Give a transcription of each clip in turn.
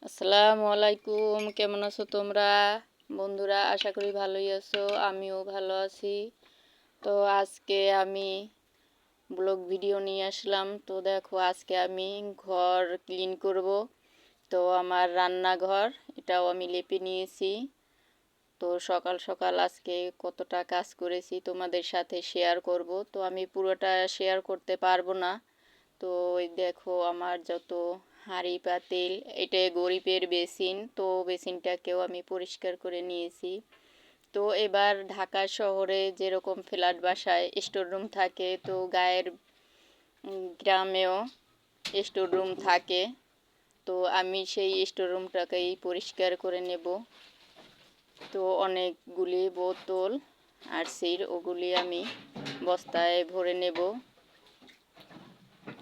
আসসালামু আলাইকুম, কেমন আছো তোমরা বন্ধুরা? আশা করি ভালোই আছো, আমিও ভালো আছি। তো আজকে আমি ব্লগ ভিডিও নিয়ে আসলাম। তো দেখো, আজকে আমি ঘর ক্লিন করব। তো আমার রান্নাঘর এটাও আমি লেপে নিয়েছি। তো সকাল সকাল আজকে কতটা কাজ করেছি তোমাদের সাথে শেয়ার করব। তো আমি পুরোটা শেয়ার করতে পারবো না। তো ওই দেখো, আমার যত হাঁড়ি পাতিল, এটা গরিবের বেসিন, তো বেসিনটাকেও আমি পরিষ্কার করে নিয়েছি। তো এবার ঢাকা শহরে যেরকম ফ্ল্যাট বাসায় স্টোর রুম থাকে, তো গায়ের গ্রামেও স্টোর রুম থাকে। তো আমি সেই স্টোর রুমটাকেই পরিষ্কার করে নেব। তো অনেকগুলি বোতল আর সির, ওগুলি আমি বস্তায় ভরে নেব।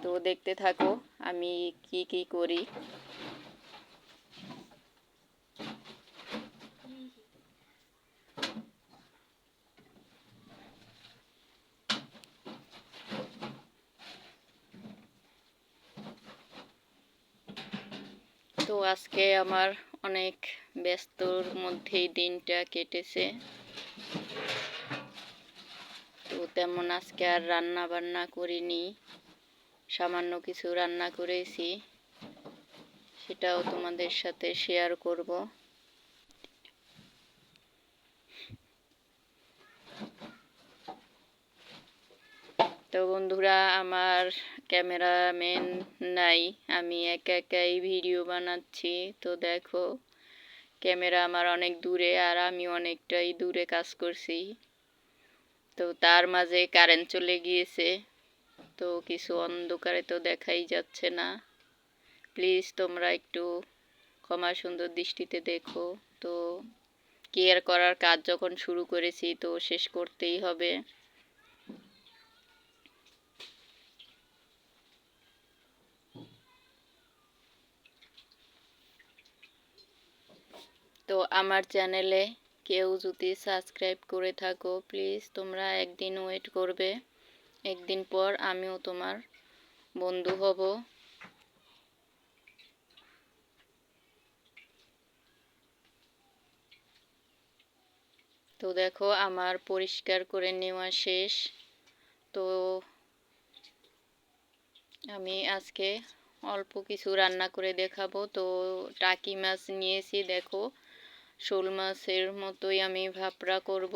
তো দেখতে থাকো আমি কি কি করি। তো আজকে আমার অনেক ব্যস্তর মধ্যেই দিনটা কেটেছে। তো তেমন আজকে আর রান্না বান্না করিনি, সামান্য কিছু রান্না করেছি, সেটাও তোমাদের সাথে শেয়ার করব। তো বন্ধুরা, আমার ক্যামেরাম্যান নাই, আমি একা একাই ভিডিও বানাচ্ছি। তো দেখো, ক্যামেরা আমার অনেক দূরে আর আমি অনেকটাই দূরে কাজ করছি। তো তার মাঝে কারেন্ট চলে গিয়েছে, তো কিছু অন্ধকারে তো দেখাই যাচ্ছে না। প্লিজ তোমরা একটু ক্ষমা সুন্দর দৃষ্টিতে দেখো। তো কেয়ার করার কাজ যখন শুরু করেছি, তো শেষ করতেই হবে। তো আমার চ্যানেলে কেউ যদি সাবস্ক্রাইব করে থাকো, প্লিজ তোমরা একদিন ওয়েট করবে। একদিন পর আমিও তোমার বন্ধু হব। তো দেখো, আমার পরিষ্কার করে নেওয়া শেষ। তো আমি আজকে অল্প কিছু রান্না করে দেখাবো। তো টাকি মাছ নিয়েছি, দেখো শোল মাছের মতোই আমি ভাপড়া করব।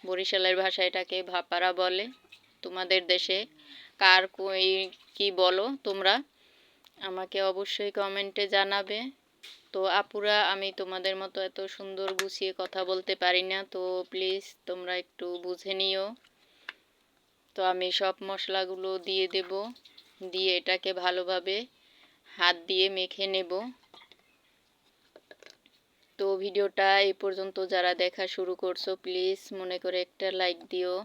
বরিশালের ভাষায় এটাকে ভাপারা বলে। তোমাদের দেশে কার কই কি বলো তোমরা, আমাকে অবশ্যই কমেন্টে জানাবে। তো আপুরা, আমি তোমাদের মতো এত সুন্দর গুছিয়ে কথা বলতে পারি না, তো প্লিজ তোমরা একটু বুঝে নিও। তো আমি সব মশলাগুলো দিয়ে দেব, দিয়ে এটাকে ভালোভাবে হাত দিয়ে মেখে নেব। তো ভিডিওটা এই পর্যন্ত যারা দেখা শুরু করছো, প্লিজ মনে করে একটা লাইক দিও।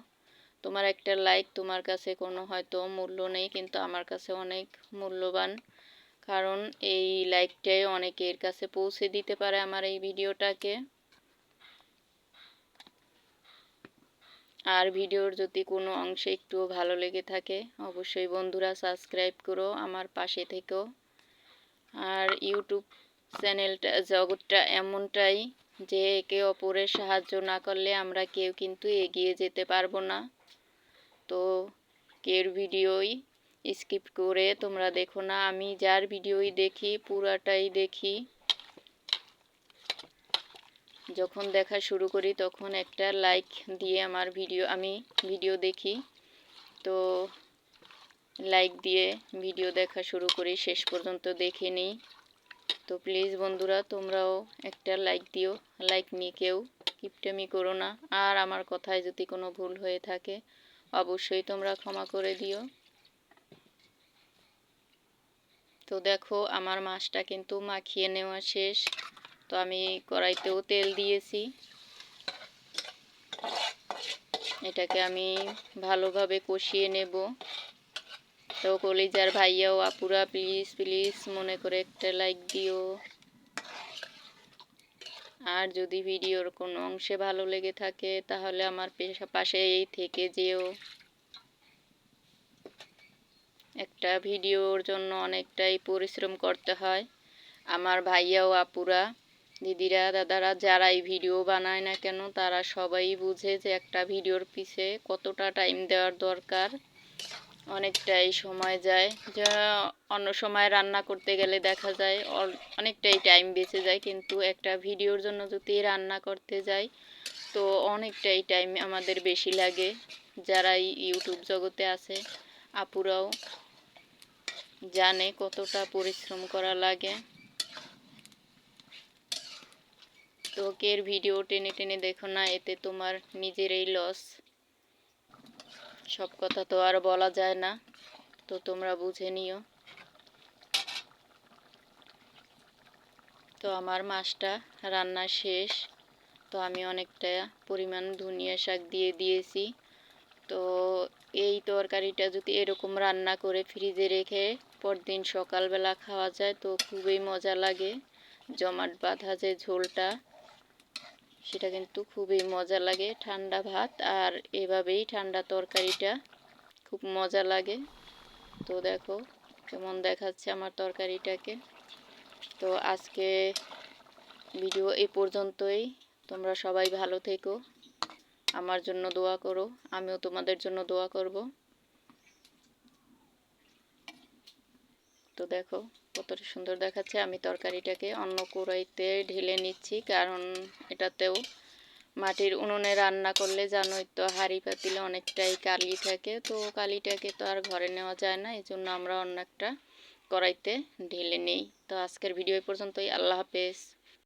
তোমার একটা লাইক তোমার কাছে কোনো হয়তো মূল্য নেই, কিন্তু আমার কাছে অনেক মূল্যবান। কারণ এই লাইকটাই অনেকের কাছে পৌঁছে দিতে পারে আমার এই ভিডিওটাকে। আর ভিডিওর যদি কোনো অংশে একটু ভালো লেগে থাকে, অবশ্যই বন্ধুরা সাবস্ক্রাইব করো, আমার পাশে থেকো। আর ইউটিউব চ্যানেলটা জগৎটা এমনটাই যে একে অপরের সাহায্য না করলে আমরা কেউ কিন্তু এগিয়ে যেতে পারবো না। তো কেউ ভিডিওই স্কিপ করে তোমরা দেখো না, আমি যার ভিডিওই দেখি পুরাটাই দেখি। যখন দেখা শুরু করি তখন একটা লাইক দিয়ে আমার আমি ভিডিও দেখি। তো লাইক দিয়ে ভিডিও দেখা শুরু করি, শেষ পর্যন্ত দেখে নিই। তো প্লিজ বন্ধুরা, তোমরাও একটা লাইক দিও। লাইক নিয়ে কেউ কিপটামি করো না। আর আমার কথায় যদি কোনো ভুল হয়ে থাকে, অবশ্যই তোমরা ক্ষমা করে দিও। তো দেখো, আমার মাছটা কিন্তু মাখিয়ে নেওয়া শেষ। তো আমি কড়াইতেও তেল দিয়েছি, এটাকে আমি ভালোভাবে কষিয়ে নেব। তো কলিজার ভাইয়া ও আপুরা, প্লিজ প্লিজ মনে করে একটা লাইক দিও। আর যদি ভিডিওর কোনো অংশে ভালো লেগে থাকে, তাহলে আমার পাশেই থেকে যেও। একটা ভিডিওর জন্য অনেকটাই পরিশ্রম করতে হয়, আমার ভাইয়া ও আপুরা, দিদিরা, দাদারা যারাই ভিডিও বানায় না কেন তারা সবাই বুঝে যে একটা ভিডিওর পিছে কতটা টাইম দেওয়ার দরকার। অনেকটাই সময় যায়, যা অন্য সময় রান্না করতে গেলে দেখা যায় অনেকটাই টাইম বেঁচে যায়, কিন্তু একটা ভিডিওর জন্য যদি রান্না করতে যাই তো অনেকটাই টাইম আমাদের বেশি লাগে। যারা ইউটিউব জগতে আছে আপুরাও জানে কতটা পরিশ্রম করা লাগে। তো কের ভিডিও টেনে টেনে দেখো না, এতে তোমার নিজেরই লস। সব কথা তো আর বলা যায় না, তো তোমরা বুঝে নিও। তো আমার মাছটা রান্না শেষ। তো আমি অনেকটা পরিমাণ ধনিয়া শাক দিয়ে দিয়েছি। তো এই তরকারিটা যদি এরকম রান্না করে ফ্রিজে রেখে পরদিন সকালবেলা খাওয়া যায় তো খুবই মজা লাগে। জমাট বাঁধা যে ঝোলটা, সেটা কিন্তু খুবই মজা লাগে। ঠান্ডা ভাত আর এভাবেই ঠান্ডা তরকারিটা খুব মজা লাগে। তো দেখো কেমন দেখাচ্ছে আমার তরকারিটাকে। তো আজকে ভিডিও এই পর্যন্তই। তোমরা সবাই ভালো থেকো, আমার জন্য দোয়া করো, আমিও তোমাদের জন্য দোয়া করব। তো দেখো কতটা সুন্দর দেখাচ্ছে। আমি তরকারিটাকে অন্য কড়াইতে ঢেলে নিচ্ছি, কারণ এটাতেও মাটির উনুনে রান্না করলে জানোই তো হাঁড়ি পাতিলে অনেকটাই কালি থাকে, তো কালিটাকে তো আর ঘরে নেওয়া যায় না, এই জন্য আমরা অন্য একটা কড়াইতে ঢেলে নেই। তো আজকের ভিডিও এই পর্যন্তই। আল্লাহ হাফেজ।